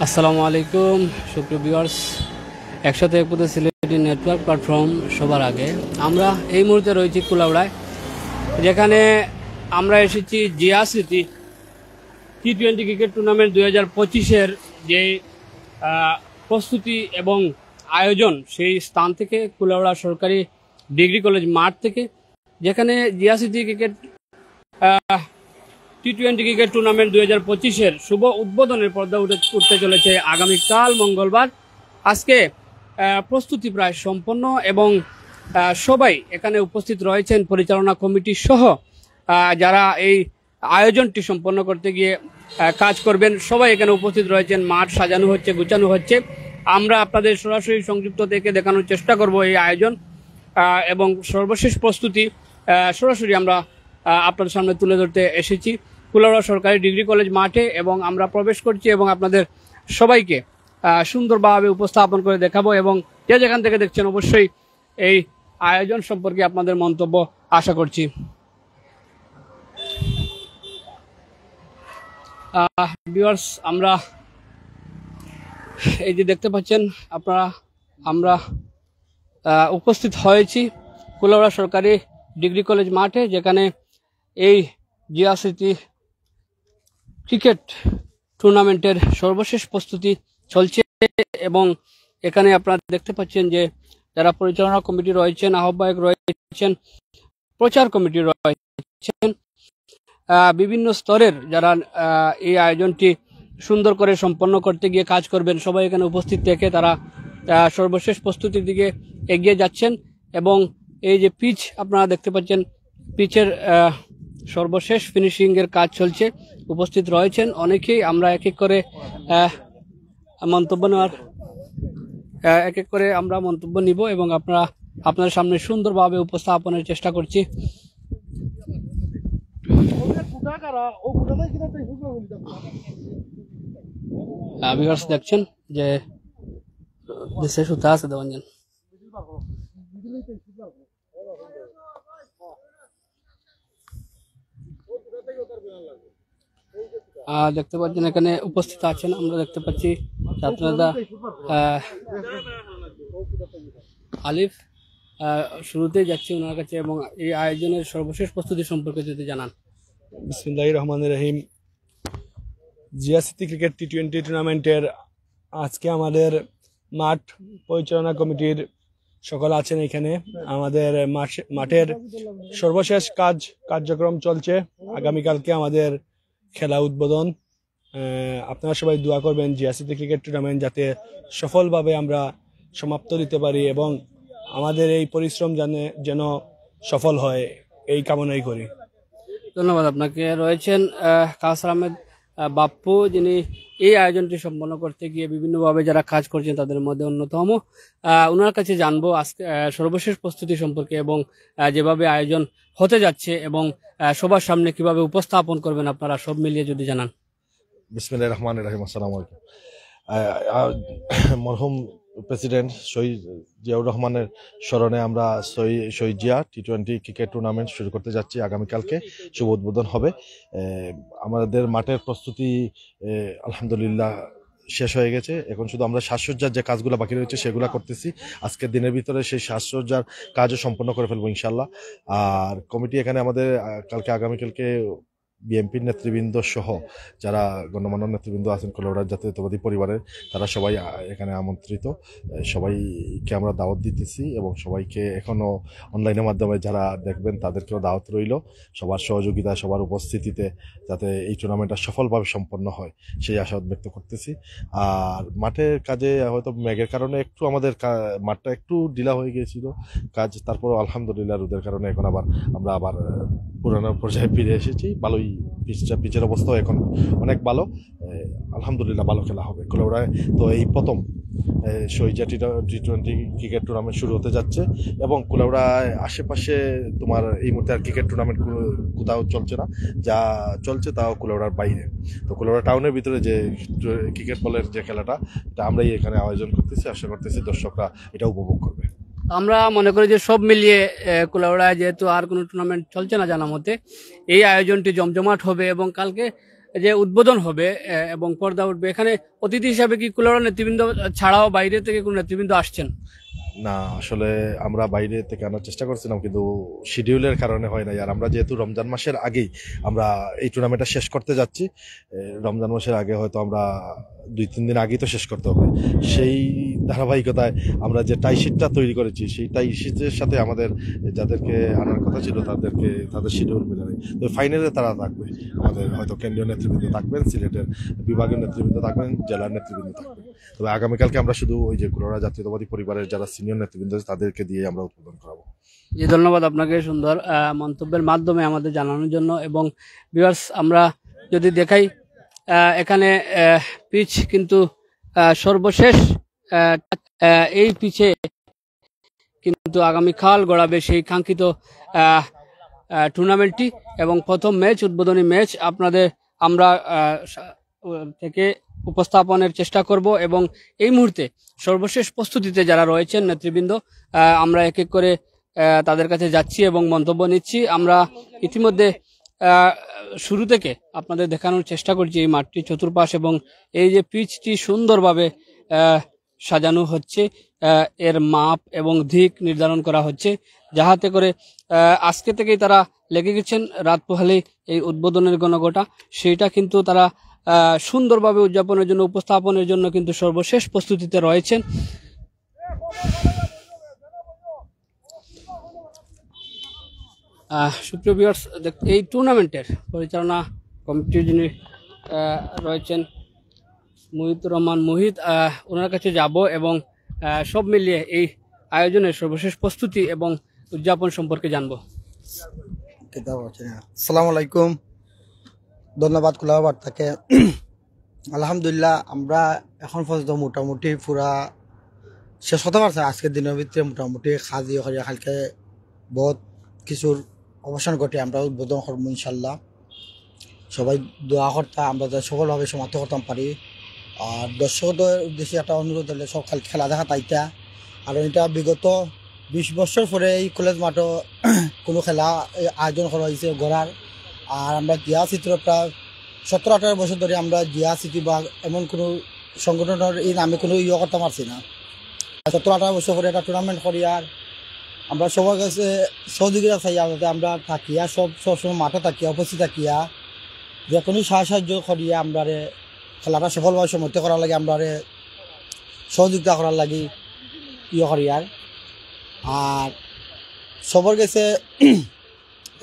আসসালামু আলাইকুম সুপ্রিয় ভিউয়ার্স, একসাথে একপদে সিলেটি নেটওয়ার্ক প্ল্যাটফর্ম সবার আগে আমরা এই মুহূর্তে রয়েছি কুলাউড়ায়, যেখানে আমরা এসেছি জিয়া স্মৃতি টি-20 ক্রিকেট টুর্নামেন্ট 2025-এর যে প্রস্তুতি এবং আয়োজন সেই স্থান থেকে, কুলাউড়া সরকারি ডিগ্রি কলেজ মাঠ থেকে, যেখানে জিয়া স্মৃতি ক্রিকেট টি-20 ক্রিকেট টুর্নামেন্ট 2025-এর শুভ উদ্বোধনের পর্দা উঠতে চলেছে আগামীকাল মঙ্গলবার। আজকে প্রস্তুতি প্রায় সম্পন্ন এবং সবাই এখানে উপস্থিত রয়েছেন। পরিচালনা কমিটি সহ যারা এই আয়োজনটি সম্পন্ন করতে গিয়ে কাজ করবেন সবাই এখানে উপস্থিত রয়েছেন। মাঠ সাজানো হচ্ছে, গুছানো হচ্ছে। আমরা আপনাদের সরাসরি সংযুক্ত থেকে দেখানোর চেষ্টা করব এই আয়োজন এবং সর্বশেষ প্রস্তুতি সরাসরি আমরা আপনাদের সামনে তুলে ধরতে এসেছি কুলাউড়া সরকারি ডিগ্রি কলেজ মাঠে, এবং আমরা প্রবেশ করছি এবং আপনাদের সবাইকে সুন্দরভাবে উপস্থাপন করে দেখাবো। এবং যে যেখান থেকে দেখছেন অবশ্যই এই আয়োজন সম্পর্কে আপনাদের মন্তব্য আশা করছি। ভিউয়ার্স, আমরা এই যে দেখতে পাচ্ছেন আপনারা, আমরা উপস্থিত হয়েছি কুলাউড়া সরকারি ডিগ্রি কলেজ মাঠে, যেখানে এই জিয়া স্মৃতি ক্রিকেট টুর্নামেন্টের সর্বশেষ প্রস্তুতি চলছে। এবং এখানে আপনারা দেখতে পাচ্ছেন যে যারা পরিচালনা কমিটি রয়েছেন, আহ্বায়ক রয়েছেন, প্রচার কমিটি রয়েছেন, বিভিন্ন স্তরের যারা এই আয়োজনটি সুন্দর করে সম্পন্ন করতে গিয়ে কাজ করবেন, সবাই এখানে উপস্থিত থেকে তারা সর্বশেষ প্রস্তুতির দিকে এগিয়ে যাচ্ছেন। এবং এই যে পিচ আপনারা দেখতে পাচ্ছেন, পিচের সর্বশেষ ফিনিশিং এর কাজ চলছে। উপস্থিত রয়েছেন অনেকেই। আমরা এক এক করে মন্তব্য নিব এবং আপনার সামনে সুন্দরভাবে উপস্থাপনের চেষ্টা করছি। ভিউয়ার্স, দেখছেন যে দেশে সুতা আছে দেওয়ান। দেখতে পাচ্ছেন এখানে উপস্থিত আছেন, আমরা দেখতে পাচ্ছি ছাত্রনেতা আলিফ। শুরুতেই যাচ্ছি ওনার কাছে এবং এই আয়োজনের সর্বশেষ প্রস্তুতি সম্পর্কে যদি জানান। বিসমিল্লাহির রহমানির রহিম। জিয়া স্মৃতি ক্রিকেট টি-20 টুর্নামেন্টের আজকে আমাদের মাঠ পরিচালনা কমিটির সকল আছেন এখানে। আমাদের মাঠের সর্বশেষ কার্যক্রম চলছে। আগামীকালকে আমাদের খেলা উদ্বোধন। আপনারা সবাই দোয়া করবেন জিয়া স্মৃতি ক্রিকেট টুর্নামেন্ট যাতে সফলভাবে আমরা সমাপ্ত দিতে পারি এবং আমাদের এই পরিশ্রম যেন সফল হয়, এই কামনাই করি। ধন্যবাদ আপনাকে। রয়েছেন কাউসার আহমেদ বাপ্পু, যিনি এই আয়োজনটি সম্পন্ন করতে গিয়ে বিভিন্নভাবে যারা কাজ করছেন তাদের মধ্যে অন্যতম। ওনার কাছে জানবো আজকে সর্বশেষ প্রস্তুতি সম্পর্কে এবং যেভাবে আয়োজন হতে যাচ্ছে এবং সবার সামনে কিভাবে উপস্থাপন করবেন আপনারা, সব মিলিয়ে যদি জানান। বিসমিল্লাহির রহমানির রহিম। আসসালামু আলাইকুম। মরহুম প্রেসিডেন্ট শহীদ জিয়াউর রহমানের স্মরণে আমরা শহীদ জিয়া টি-20 ক্রিকেট টুর্নামেন্ট শুরু করতে যাচ্ছি। আগামীকালকে শুভ উদ্বোধন হবে। আমাদের মাঠের প্রস্তুতি আলহামদুলিল্লাহ শেষ হয়ে গেছে। এখন শুধু আমরা সাজসজ্জার যে কাজগুলো বাকি রয়েছে সেগুলো করতেছি। আজকের দিনের ভিতরে সেই সাজসজ্জার কাজও সম্পন্ন করে ফেলবো ইনশাল্লাহ। আর কমিটি এখানে আমাদের আগামীকালকে বিএনপির নেতৃবৃন্দ সহ যারা গণ্যমান্য নেতৃবৃন্দ আছেন কুলাউড়া জাতীয়তাবাদী পরিবারের, তারা সবাই এখানে আমন্ত্রিত। সবাইকে আমরা দাওয়াত দিতেছি এবং সবাইকে এখনো অনলাইনের মাধ্যমে যারা দেখবেন তাদেরকেও দাওয়াত রইল। সবার সহযোগিতা, সবার উপস্থিতিতে যাতে এই টুর্নামেন্টটা সফলভাবে সম্পন্ন হয় সেই আশাবাদ ব্যক্ত করতেছি। আর মাঠের কাজে হয়তো মেঘের কারণে একটু আমাদের মাঠটা একটু ঢিলা হয়ে গিয়েছিল কাজ, তারপরও আলহামদুলিল্লাহ রোদের কারণে এখন আমরা আবার পুরানো পর্যায়ে ফিরে এসেছি। ভালোই পিচের অবস্থাও এখন অনেক ভালো। আলহামদুলিল্লাহ ভালো খেলা হবে কুলাউড়ায়। তো এই প্রথম শহীদ জিয়া টি-20 ক্রিকেট টুর্নামেন্ট শুরু হতে যাচ্ছে এবং কুলাউড়ায় আশেপাশে তোমার এই মুহূর্তে আর ক্রিকেট টুর্নামেন্ট কোথাও চলছে না, যা চলছে তাও কুলাউড়ার বাইরে। তো কুলাউড়া টাউনের ভিতরে যে ক্রিকেট বলের যে খেলাটা, এটা আমরাই এখানে আয়োজন করতেছি। আশা করতেছি দর্শকরা এটা উপভোগ করবে। আমরা মনে করি যে সব মিলিয়ে কুলাউড়ায় যেহেতু আর কোনো টুর্নামেন্ট চলছে না জানা মতে, এই আয়োজনটি জমজমাট হবে এবং কালকে যে উদ্বোধন হবে এবং পর্দা উঠবে, এখানে অতিথি হিসাবে কি কুলাউড়া নেতৃবৃন্দ ছাড়াও বাইরে থেকে কোন নেতৃবৃন্দ আসছেন? না, আসলে আমরা বাইরে থেকে আনার চেষ্টা করছিলাম, কিন্তু শিডিউলের কারণে হয় নাই। আর আমরা যেহেতু রমজান মাসের আগেই আমরা এই টুর্নামেন্টটা শেষ করতে যাচ্ছি, রমজান মাসের আগে হয়তো আমরা 2-3 দিন আগেই তো শেষ করতে হবে। সেই ধারাবাহিকতায় আমরা যে টাইশিটটা তৈরি করেছি, সেই টাইশিটের সাথে আমাদের যাদেরকে আনার কথা ছিল তাদের শিডিউল মিলে নেই। তো ফাইনালে তারা থাকবে, আমাদের হয়তো কেন্দ্রীয় নেতৃবৃন্দ থাকবেন, সিলেটের বিভাগীয় নেতৃবৃন্দ থাকবেন, জেলার নেতৃবৃন্দ থাকবেন। তবে আগামীকালকে আমরা শুধু ওই যে কুলাউড়া জাতীয়তাবাদী পরিবারের যারা সিনিয়র নেতৃবৃন্দ আছে তাদেরকে দিয়ে আমরা উদ্বোধন করাবো। জি, ধন্যবাদ আপনাকে সুন্দর মন্তব্যের মাধ্যমে আমাদের জানানোর জন্য। এবং ভিউয়ার্স, আমরা যদি দেখাই এখানে পিচ কিন্তু সর্বশেষ এই পিচে কিন্তু আগামীকাল গড়াবে সেই কাঙ্ক্ষিত টুর্নামেন্টটি এবং প্রথম ম্যাচ, উদ্বোধনী ম্যাচ আমরা থেকে উপস্থাপনের চেষ্টা করব। এবং এই মুহূর্তে সর্বশেষ প্রস্তুতিতে যারা রয়েছেন নেতৃবৃন্দ, আমরা এক এক করে তাদের কাছে যাচ্ছি এবং মন্তব্য নিচ্ছি। আমরা ইতিমধ্যে শুরু থেকে আপনাদের দেখানোর চেষ্টা করছি এই মাঠটি চতুর্পাশ এবং এই যে পিচটি সুন্দরভাবে সাজানো হচ্ছে, এর মাপ এবং দিক নির্ধারণ করা হচ্ছে, যাহাতে করে আজকে থেকেই তারা লেগে গেছেন রাত পোহালেই এই উদ্বোধনের গণগোটা সেইটা কিন্তু তারা সুন্দরভাবে উদযাপনের জন্য, উপস্থাপনের জন্য কিন্তু সর্বশেষ প্রস্তুতিতে রয়েছেন। সুপ্রিয় ভিউয়ার্স, এই টুর্নামেন্টের পরিচালনা কমিটির যিনি রয়েছেন মুহিতুর রহমান মুহিত, ওনার কাছে যাব এবং সব মিলিয়ে এই আয়োজনের সর্বশেষ প্রস্তুতি এবং উদযাপন সম্পর্কে জানবো। আসসালামু আলাইকুম, ধন্যবাদ কুলাউড়া বার্তাকে। আলহামদুলিল্লাহ, আমরা এখন পর্যন্ত মোটামুটি পুরা শেষ হতে পারছে। আজকের দিনের ভিতরে মোটামুটি খাজি কালকে বহুত কিছুর অবসান ঘটে আমরা উদ্বোধন করবো ইনশাল্লাহ। সবাই দোয়া করতাম আমরা সফলভাবে সমাপ্ত করতাম পারি। আর দর্শকদের উদ্দেশ্যে একটা অনুরোধ হলে সব খেলা দেখা তাইতা। আর এটা বিগত 20 বছর পরে এই কলেজ মাঠও কোনো খেলা আয়োজন করা হয়েছে গড়ার। আর আমরা জিয়া চিত্র প্রায় 17-18 বছর ধরে আমরা জিয়া স্মৃতি বা এমন কোনো সংগঠনের এই নামে কোনো করতে পারছি না। 17-18 বছর পরে একটা টুর্নামেন্ট করি। আর আমরা সবার কাছে সহযোগিতা চাই, যাতে আমরা থাকিয়া সবসময় মাঠে থাকিয়া উপস্থিত থাকিয়া যে কোনো সাহায্য করিয়া আমরা খেলাটা সফলভাবে সমাপ্ত করার লাগে, আমরা সহযোগিতা করার লাগে করিয়ার। আর সবার কাছে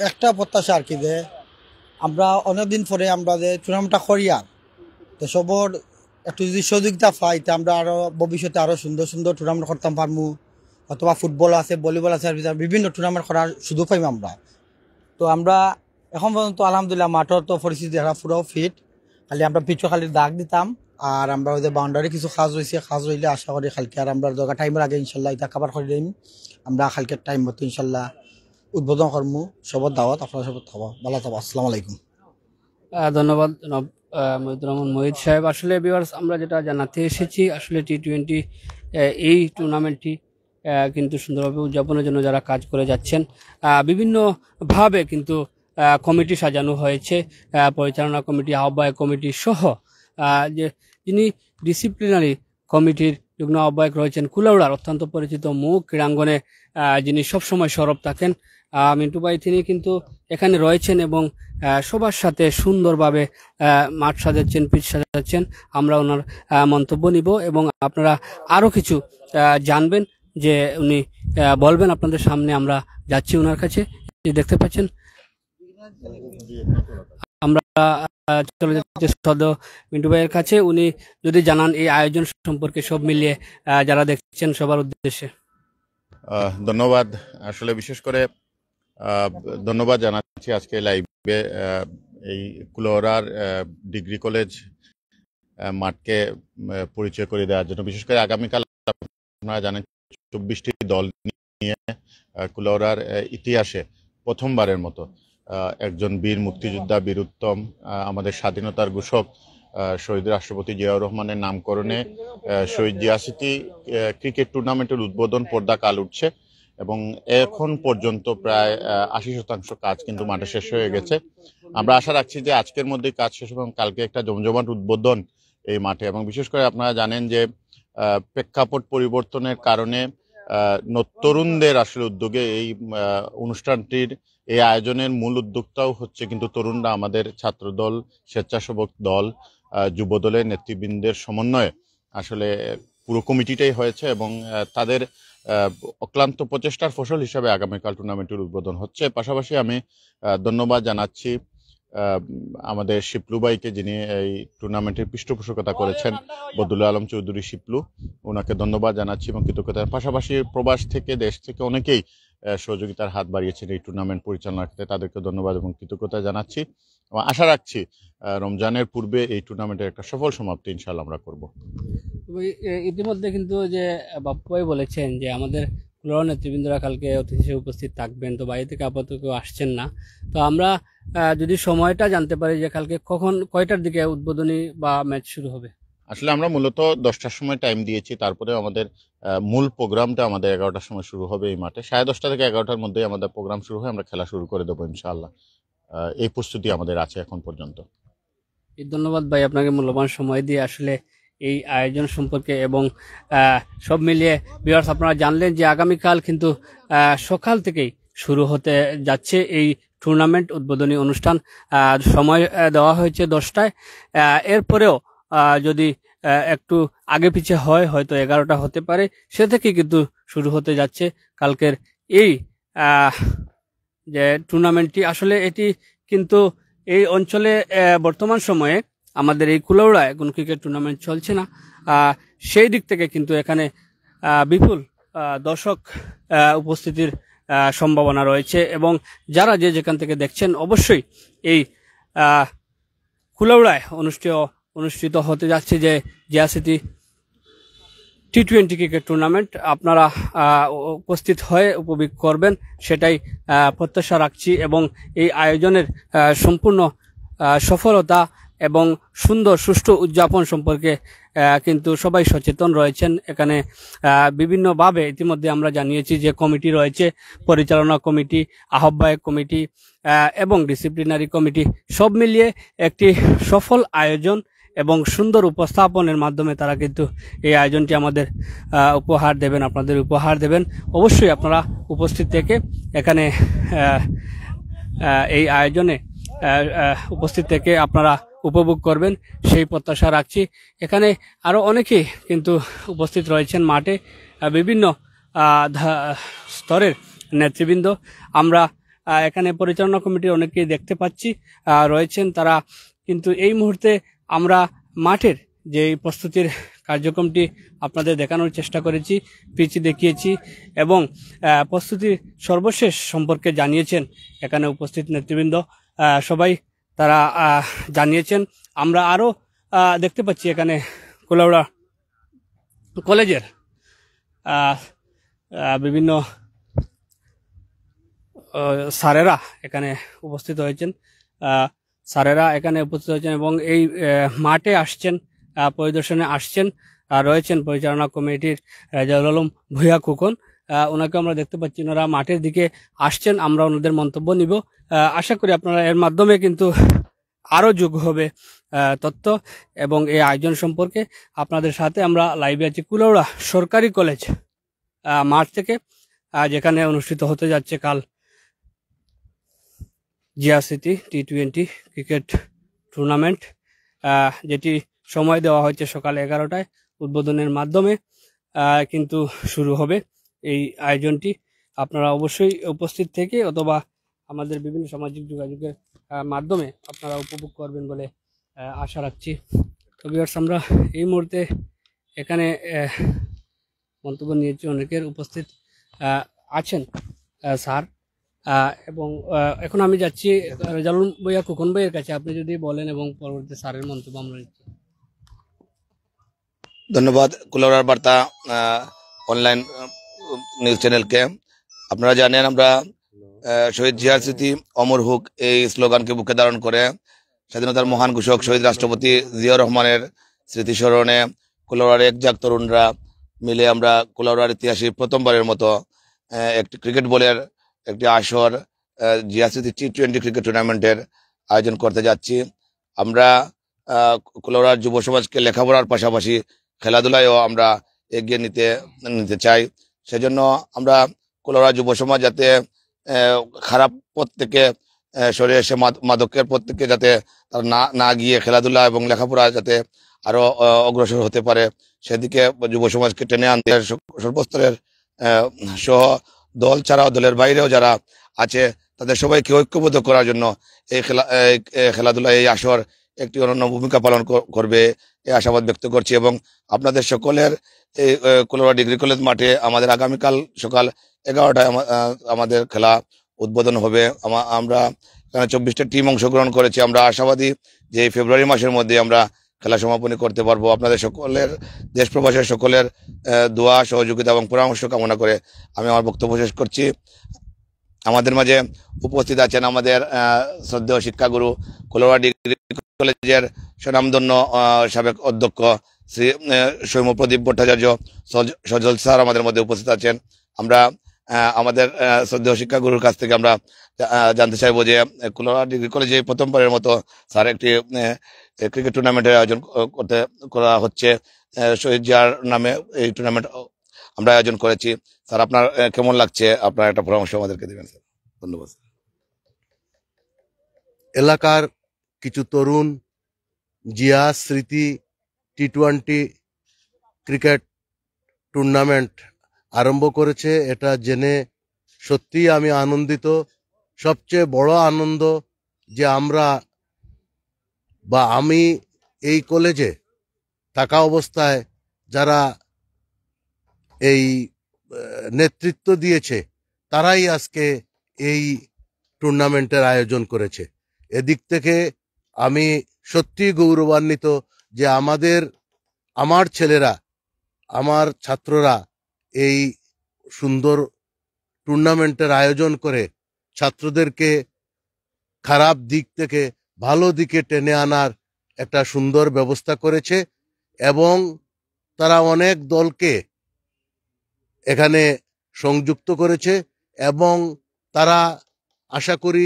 একটা প্রত্যাশা আর কি, যে আমরা অনেকদিন পরে আমরা যে টুর্নামেন্টটা করিয়ার তো সবর একটু যদি সহযোগিতা পাই, তা আমরা আরও ভবিষ্যতে আরও সুন্দর সুন্দর টুর্নামেন্ট করতাম পারবো। অথবা ফুটবল আছে, ভলিবল আছে, বিভিন্ন টুর্নামেন্ট করার সুযোগ পাইম আমরা। তো আমরা এখন পর্যন্ত আলহামদুলিল্লাহ মাঠের তো পরিস্থিতি পুরো ফিট, খালি আমরা পিছু খালি দাগ দিতাম। আর আমরা ওই যে বাউন্ডারি কিছু কাজ রয়েছে, কাজ রইলে আশা করি কালকে আর আমরা দরকার টাইমের আগে ইনশাল্লাহ এটা কাভার করে দিন। আমরা কালকের টাইম মতো ইনশাল্লাহ উদ্বোধন করবো। সবার দাওয়াত, আপনারা সবার থাকবো, ভালো থাকবো। আসসালামু আলাইকুম। ধন্যবাদ মুহিতুর রহমান মুহিত সাহেব। আসলে ভিউয়ার্স, আমরা যেটা জানাতে এসেছি, আসলে টি-20 এই টুর্নামেন্টটি কিন্তু সুন্দরভাবে উদযাপনের জন্য যারা কাজ করে যাচ্ছেন, বিভিন্নভাবে কিন্তু কমিটি সাজানো হয়েছে, পরিচালনা কমিটি, আহ্বায়ক কমিটি সহ যে যিনি ডিসিপ্লিনারি কমিটির যুগ্ম আহ্বায়ক রয়েছেন, কুলাউড়ার অত্যন্ত পরিচিত মুখ, ক্রীড়াঙ্গনে যিনি সবসময় সরব থাকেন, মিন্টু ভাই, তিনি কিন্তু এখানে রয়েছেন এবং সবার সাথে সুন্দরভাবে মাঠ সাজাচ্ছেন, পিচ সাজাচ্ছেন। আমরা ওনার মন্তব্য নিব এবং আপনারা আরও কিছু জানবেন যে উনি বলবেন আপনাদের সামনে। আমরা যাচ্ছি ওনার কাছে, দেখতে পাচ্ছেন আমরা চলে যাচ্ছি সদ্য মিন্টু ভাইয়ের কাছে। উনি যদি জানান এই আয়োজন সম্পর্কে সব মিলিয়ে যারা দেখছেন সবার উদ্দেশ্যে। ধন্যবাদ। আসলে বিশেষ করে ধন্যবাদ জানাচ্ছি আজকে লাইভে এই কুলাউড়ার ডিগ্রি কলেজ মাঠকে পরিচয় করে দেওয়ার জন্য। বিশেষ করে আগামীকাল আপনারা জানেন 24টি দল নিয়ে কুলাউড়ার ইতিহাসে প্রথমবারের মতো একজন বীর মুক্তিযোদ্ধা, বীরুত্তম, আমাদের স্বাধীনতার ঘোষক শহীদ রাষ্ট্রপতি জিয়াউর রহমানের নামকরণে শহীদ জিয়া স্মৃতি ক্রিকেট টুর্নামেন্টের উদ্বোধন পর্দা কাল উঠছে এবং এখন পর্যন্ত প্রায় 80% কাজ কিন্তু মাঠে শেষ হয়ে গেছে। আমরা আশা রাখছি যে আজকের মধ্যেই কাজ শেষ এবং কালকে একটা জমজমাট উদ্বোধন এই মাঠে। এবং বিশেষ করে আপনারা জানেন যে প্রেক্ষাপট পরিবর্তনের কারণে তরুণদের আসলে উদ্যোগে এই অনুষ্ঠানটির এই আয়োজনের মূল উদ্যোক্তাও হচ্ছে কিন্তু তরুণরা, আমাদের ছাত্রদল, স্বেচ্ছাসেবক দল, যুব দলের নেতৃবৃন্দের সমন্বয়ে আসলে পুরো কমিটিটাই হয়েছে এবং তাদের অক্লান্ত প্রচেষ্টার ফসল হিসাবে আগামীকাল টুর্নামেন্টের উদ্বোধন হচ্ছে। পাশাপাশি আমি ধন্যবাদ জানাচ্ছি আমাদের শিপলু ভাইকে, যিনি এই টুর্নামেন্টের পৃষ্ঠপোষকতা করেছেন, বদুল আলম চৌধুরী শিপলু, ওনাকে ধন্যবাদ জানাচ্ছি এবং কৃতজ্ঞতার পাশাপাশি প্রবাস থেকে, দেশ থেকে অনেকেই সহযোগিতার হাত বাড়িয়েছেন এই টুর্নামেন্ট পরিচালনার ক্ষেত্রে, তাদেরকে ধন্যবাদ এবং কৃতজ্ঞতা জানাচ্ছি এবং আশা রাখছি রমজানের পূর্বে এই টুর্নামেন্টের একটা সফল সমাপ্তি ইনশাআল্লাহ আমরা করব। ইতিমধ্যে কিন্তু যে বাপ্পু ভাই বলেছেন যে আমাদের কুলাউড়া নেতৃবৃন্দরা কালকে অতিথি হিসেবে উপস্থিত থাকবেন, তো বাইরে থেকে আপাতত কেউ আসছেন না। তো আমরা যদি সময়টা জানতে পারি যে কালকে কয়টার দিকে উদ্বোধনী বা ম্যাচ শুরু হবে? আসলে আমরা মূলত 10টার সময় টাইম দিয়েছি, তারপরে আমাদের মূল প্রোগ্রামটা আমাদের 11টার সময় শুরু হবে এই মাঠে। 10:30 থেকে 11টার মধ্যে আমাদের প্রোগ্রাম শুরু হয়, আমরা খেলা শুরু করে দেবো ইনশাআল্লাহ। এই প্রস্তুতি আমাদের আছে এখন পর্যন্ত। ধন্যবাদ ভাই আপনাকে মূল্যবান সময় দিয়ে আসলে এই আয়োজন সম্পর্কে এবং সব মিলিয়ে ভিউয়ার্স আপনারা জানলেন যে আগামীকাল কিন্তু সকাল থেকেই শুরু হতে যাচ্ছে এই টুর্নামেন্ট উদ্বোধনী অনুষ্ঠান। সময় দেওয়া হয়েছে 10টায়, এরপরেও যদি একটু আগে পিছে হয় হয়তো 11টা হতে পারে, সে থেকে কিন্তু শুরু হতে যাচ্ছে কালকের এই যে টুর্নামেন্টটি। আসলে এটি কিন্তু এই অঞ্চলে বর্তমান সময়ে আমাদের এই কুলাউড়ায় কোনো ক্রিকেট টুর্নামেন্ট চলছে না, সেই দিক থেকে কিন্তু এখানে বিপুল দর্শক উপস্থিতির সম্ভাবনা রয়েছে এবং যারা যে যেখান থেকে দেখছেন অবশ্যই এই কুলাউড়ায় অনুষ্ঠিত হতে যাচ্ছে যে জিয়াসিটি টি-20 ক্রিকেট টুর্নামেন্ট, আপনারা উপস্থিত হয়ে উপভোগ করবেন সেটাই প্রত্যাশা রাখছি এবং এই আয়োজনের সম্পূর্ণ সফলতা এবং সুন্দর সুষ্ঠু উদযাপন সম্পর্কে কিন্তু সবাই সচেতন রয়েছেন। এখানে বিভিন্নভাবে ইতিমধ্যে আমরা জানিয়েছি যে কমিটি রয়েছে, পরিচালনা কমিটি, আহ্বায়ক কমিটি এবং ডিসিপ্লিনারি কমিটি, সব মিলিয়ে একটি সফল আয়োজন এবং সুন্দর উপস্থাপনের মাধ্যমে তারা কিন্তু এই আয়োজনটি আমাদের আপনাদের উপহার দেবেন। অবশ্যই আপনারা উপস্থিত থেকে এখানে এই আয়োজনে উপস্থিত থেকে আপনারা উপভোগ করবেন সেই প্রত্যাশা রাখছি। এখানে আরো অনেকেই কিন্তু উপস্থিত রয়েছেন মাঠে, বিভিন্ন স্তরের নেতৃবৃন্দ। আমরা এখানে পরিচালনা কমিটির অনেকেই দেখতে পাচ্ছি রয়েছেন, তারা কিন্তু এই মুহূর্তে আমরা মাঠের যে প্রস্তুতির কার্যক্রমটি আপনাদের দেখানোর চেষ্টা করেছি, পিচ দেখিয়েছি এবং প্রস্তুতির সর্বশেষ সম্পর্কে জানিয়েছেন এখানে উপস্থিত নেতৃবৃন্দ সবাই, তারা জানিয়েছেন। আমরা আরো দেখতে পাচ্ছি এখানে কুলাউড়া কলেজের বিভিন্ন স্যারেরা এখানে উপস্থিত হয়েছেন, এবং এই মাঠে আসছেন, পরিদর্শনে আসছেন, রয়েছেন পরিচালনা কমিটির রেজাউল আলম ভূঁইয়া খোকন, ওনাকে আমরা দেখতে পাচ্ছি, ওনারা মাঠের দিকে আসছেন। আমরা ওনাদের মন্তব্য নিব, আশা করি আপনারা এর মাধ্যমে কিন্তু আরো যোগ হবে তথ্য এবং এই আয়োজন সম্পর্কে। আপনাদের সাথে আমরা লাইভে আছি কুলাউড়া সরকারি কলেজ মাঠ থেকে, যেখানে অনুষ্ঠিত হতে যাচ্ছে কাল জিয়াসিটি টি-20 ক্রিকেট টুর্নামেন্ট, যেটি সময় দেওয়া হয়েছে সকাল 11টায়। উদ্বোধনের মাধ্যমে কিন্তু শুরু হবে এই আয়োজনটি। আপনারা অবশ্যই উপস্থিত থেকে অথবা আমাদের বিভিন্ন সামাজিক যোগাযোগের মাধ্যমে আপনারা উপভোগ করবেন বলে আশা রাখছি। তো ভিউয়ার্স, আমরা এই মুহূর্তে এখানে মন্তব্য নিয়েছি, অনেকের উপস্থিত আছেন স্যার, এবং এখন আমি যাচ্ছি রেজাউল ভূঁইয়া খোকন ভাইয়ের কাছে। আপনি যদি বলেন এবং পরবর্তী স্যারের মন্তব্য আমরা নিচ্ছি। ধন্যবাদ কুলাউড়ার বার্তা অনলাইন নিউজ চ্যানেলকে। আপনারা জানেন আমরা শহীদ জিয়ার স্মৃতি অমর হুক এই স্লোগানকে বুকে ধারণ করে স্বাধীনতার মহান ঘোষক শহীদ রাষ্ট্রপতি জিয়াউর রহমানের স্মৃতি স্মরণে কুলাউড়ার একজাক তরুণরা মিলে আমরা কুলাউড়ার ইতিহাসে প্রথমবারের মতো একটি ক্রিকেট বলের একটি আসর জিয়া স্মৃতি টি-20 ক্রিকেট টুর্নামেন্টের আয়োজন করতে যাচ্ছি। আমরা কুলাউড়ার যুব সমাজকে লেখাপড়ার পাশাপাশি খেলাধুলায়ও আমরা এগিয়ে নিতে চাই। সেজন্য আমরা কুলাউড়া যুব সমাজ যাতে খারাপ পথ থেকে সরে এসে মাদকের পথ থেকে যাতে তারা না গিয়ে খেলাধুলা এবং লেখাপড়া যাতে আরো অগ্রসর হতে পারে, সেদিকে যুব সমাজকে টেনে আনতে সর্বস্তরের সহ দল ছাড়াও দলের বাইরেও যারা আছে তাদের সবাইকে ঐক্যবদ্ধ করার জন্য এই খেলাধুলা এই আসর একটি অনন্য ভূমিকা পালন করবে এই আশাবাদ ব্যক্ত করছি। এবং আপনাদের সকলের এই কুলাউড়া ডিগ্রি কলেজ মাঠে আমাদের আগামীকাল সকাল 11টায় আমাদের খেলা উদ্বোধন হবে। আমরা 24টা টিম অংশগ্রহণ করেছি। আমরা আশাবাদী যে ফেব্রুয়ারি মাসের মধ্যে আমরা খেলা সমাপনী করতে পারবো। আপনাদের সকলের দেশ প্রবাসের সকলের দোয়া সহযোগিতা এবং পরামর্শ কামনা করে আমি আমার বক্তব্য শেষ করছি। আমাদের মাঝে উপস্থিত আছেন আমাদের শ্রদ্ধেয় শিক্ষাগুরু কুলাউড়া ডিগ্রি কলেজের স্বনামধন্য সাবেক অধ্যক্ষ শ্রী সৌম্যপ্রদীপ ভট্টাচার্য সজল স্যার আমাদের মধ্যে উপস্থিত আছেন। আমরা আমাদের শ্রদ্ধেয় শিক্ষাগুরুর কাছ থেকে আমরা জানতে চাইবো যে কুলাউড়া ডিগ্রি কলেজে প্রথমবারের মতো স্যার একটি ক্রিকেট টুর্নামেন্টের আয়োজন করা হচ্ছে। শহীদ জিয়ার নামে এই টুর্নামেন্ট আমরা আয়োজন করেছি। স্যার, আপনার কেমন লাগছে? আপনার একটা পরামর্শ আমাদেরকে দেবেন স্যার। ধন্যবাদ। এলাকার কিছু তরুণ জিয়া স্মৃতি টি-20 ক্রিকেট টুর্নামেন্ট আরম্ভ করেছে, এটা জেনে সত্যিই আমি আনন্দিত। সবচেয়ে বড় আনন্দ যে আমি এই কলেজে থাকা অবস্থায় যারা এই নেতৃত্ব দিয়েছে তারাই আজকে এই টুর্নামেন্টের আয়োজন করেছে। এদিক থেকে আমি সত্যিই গৌরবান্বিত যে আমার ছেলেরা, আমার ছাত্ররা এই সুন্দর টুর্নামেন্টের আয়োজন করে ছাত্রদেরকে খারাপ দিক থেকে ভালো দিকে টেনে আনার একটা সুন্দর ব্যবস্থা করেছে এবং তারা অনেক দলকে এখানে সংযুক্ত করেছে এবং তারা আশা করি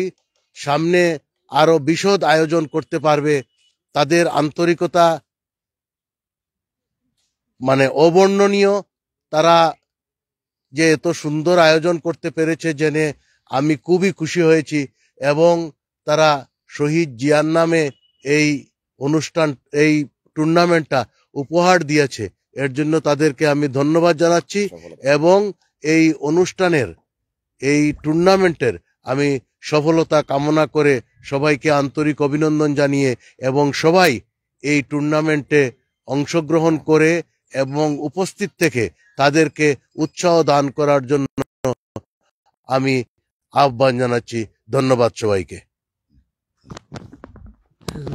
সামনে আরো বিশদ আয়োজন করতে পারবে। তাদের আন্তরিকতা মানে অবর্ণনীয়। তারা যে এত সুন্দর আয়োজন করতে পেরেছে জেনে আমি খুবই খুশি হয়েছি এবং তারা শহীদ জিয়ার নামে এই টুর্নামেন্টটা উপহার দিয়েছে, এর জন্য তাদেরকে আমি ধন্যবাদ জানাচ্ছি এবং এই টুর্নামেন্টের আমি সফলতা কামনা করে সবাইকে আন্তরিক অভিনন্দন জানিয়ে এবং সবাই এই টুর্নামেন্টে অংশগ্রহণ করে এবং উপস্থিত থেকে তাদেরকে উৎসাহ দান করার জন্য আমি আহ্বান জানাচ্ছি। ধন্যবাদ সবাইকে।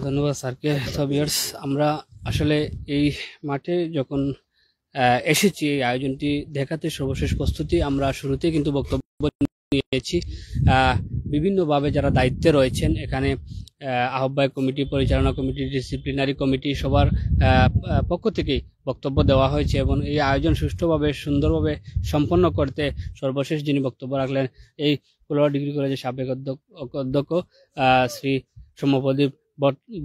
ধন্যবাদ স্যারকে। তো ভিউয়ার্স, আমরা আসলে এই মাঠে যখন এসেছি এই আয়োজনটি দেখাতে সর্বশেষ প্রস্তুতি আমরা শুরুতেই কিন্তু বক্তব্য নিয়েছি। বিভিন্নভাবে যারা দায়িত্বে রয়েছেন এখানে আহ্বায়ক কমিটি, পরিচালনা কমিটি, ডিসিপ্লিনারি কমিটি সবার পক্ষ থেকেই বক্তব্য দেওয়া হয়েছে এবং এই আয়োজন সুষ্ঠুভাবে সুন্দরভাবে সম্পন্ন করতে সর্বশেষ যিনি বক্তব্য রাখলেন এই কুলাউড়া ডিগ্রি কলেজের সাবেক অধ্যক্ষ শ্রী সৌম্যপ্রদীপ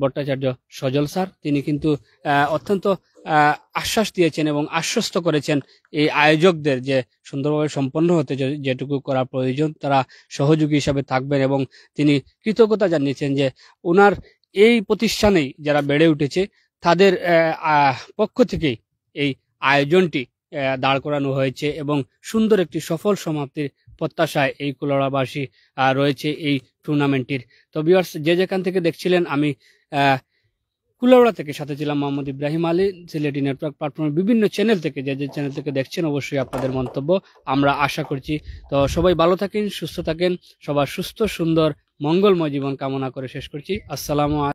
ভট্টাচার্য সজল স্যার। তিনি কিন্তু অত্যন্ত আশ্বাস দিয়েছেন এবং আশ্বস্ত করেছেন এই আয়োজকদের যে সুন্দরভাবে সম্পন্ন হতে যেটুকু করা প্রয়োজন তারা সহযোগী হিসাবে থাকবেন এবং তিনি কৃতজ্ঞতা জানিয়েছেন যে ওনার এই প্রতিষ্ঠানেই যারা বেড়ে উঠেছে তাদের পক্ষ থেকেই এই আয়োজনটি দাঁড় করানো হয়েছে এবং সুন্দর একটি সফল সমাপ্তির প্রত্যাশায় এই কুলাউড়াবাসী রয়েছে এই টুর্নামেন্টটির। তো ভিউয়ার্স, যে যেখান থেকে দেখছিলেন, আমি কুলাউড়া থেকে সাথে ছিলাম মোহাম্মদ ইব্রাহিম আলী। সিলেটি নেটওয়ার্ক প্ল্যাটফর্মের বিভিন্ন চ্যানেল থেকে যে চ্যানেল থেকে দেখছেন অবশ্যই আপনাদের মন্তব্য আমরা আশা করছি। তো সবাই ভালো থাকেন, সুস্থ থাকেন, সবার সুস্থ সুন্দর মঙ্গলময় জীবন কামনা করে শেষ করছি। আসসালামু আলাইকুম।